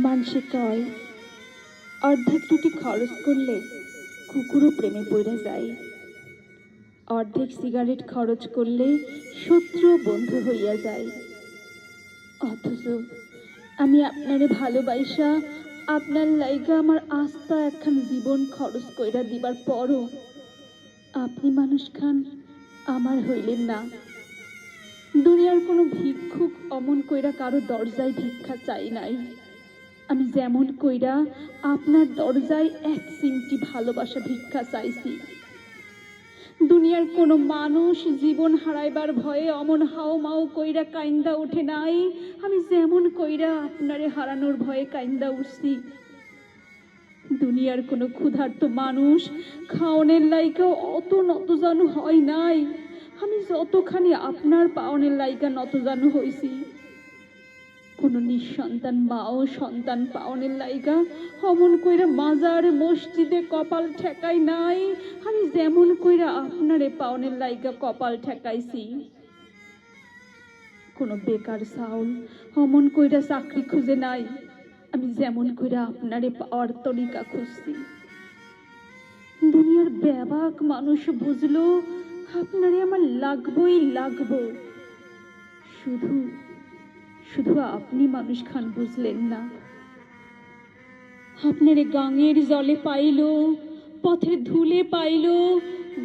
মানুষে কয় অর্ধেক রুটি খরচ করলে কুকুরও প্রেমে পড়ে যায়, অর্ধেক সিগারেট খরচ করলে শত্রু বন্ধু হইয়া যায়। অথচ আমি আপনারে ভালোবাসা আপনার লাইগা আমার আস্থা একখান জীবন খরচ কইরা দিবার পরও আপনি মানুষ খান আমার হইলেন না। দুনিয়ার কোনো ভিক্ষুক অমন কইরা কারো দরজায় ভিক্ষা চাই নাই। আমি যেমন কইরা আপনার দরজায় এক সিমটি ভালোবাসা ভিক্ষা চাইছি। দুনিয়ার কোনো মানুষ জীবন হারাইবার ভয়ে অমন হাও মাও কইরা কাইন্দা ওঠে নাই, আমি যেমন কইরা আপনারে হারানোর ভয়ে কাইন্দা উঠছি। দুনিয়ার কোনো ক্ষুধার্ত মানুষ খাওনের লাইগা অত নতজানু হয় নাই, আমি যতখানি আপনার পাওনের লাইগা নতজানু হইছি। কোনো নিঃসন্তান মাও সন্তান পাওনের লাইগা অমন কইরা মাজার মসজিদে কপাল ঠেকাই নাই, আমি যেমন কইরা আপনারে পাওনের লাইগা কপাল ঠেকাইছি। কোনো বেকার চাউল অমন কইরা চাকরি খুঁজে নাই, আমি যেমন কইরা আপনারে পাওয়ার তরিকা খুঁজছি। দুনিয়ার ব্যাপক মানুষ বুঝলো আপনারে আমার লাগবই লাগবো, শুধু শুধু আপনি মানুষ খান বুঝলেন না। আপনারে গাঙের জলে পাইলো, পথের ধুলে পাইলো,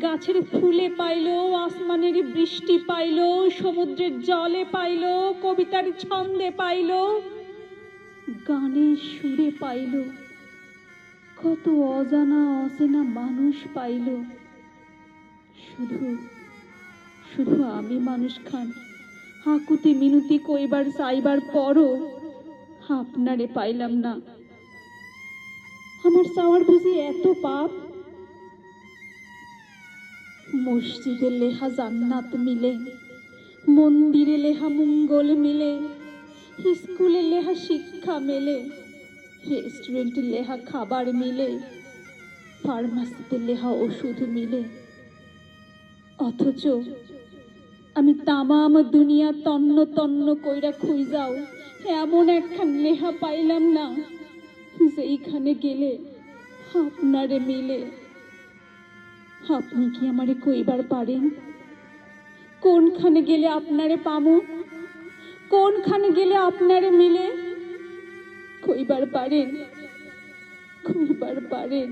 গাছের ফুলে পাইলো, আসমানের বৃষ্টি পাইলো, সমুদ্রের জলে পাইলো, কবিতার ছন্দে পাইলো, গানের সুরে পাইলো, কত অজানা অচেনা মানুষ পাইলো। শুধু শুধু আমি মানুষ খান হাকুতি মিনতি কইবার চাইবার পরও আপনারে পাইলাম না। আমার চাওয়ার বুঝি এত পাপ? মসজিদে লেহা জান্নাত মিলে, মন্দিরে লেহা মঙ্গল মিলে, স্কুলে লেহা শিক্ষা মেলে, রেস্টুরেন্টে লেহা খাবার মিলে, ফার্মাসিতে লেহা ওষুধ মিলে। অথচ আমি তামাম দুনিয়া তন্ন তন্ন কইরা খুঁজাও এমন একখান লেহা পাইলাম না যেইখানে গেলে আপনারে মিলে। আপনি কি আমারে কইবার পারেন কোনখানে গেলে আপনারে পামু, কোনখানে গেলে আপনারে মিলে? কইবার পারেন, কইবার পারেন?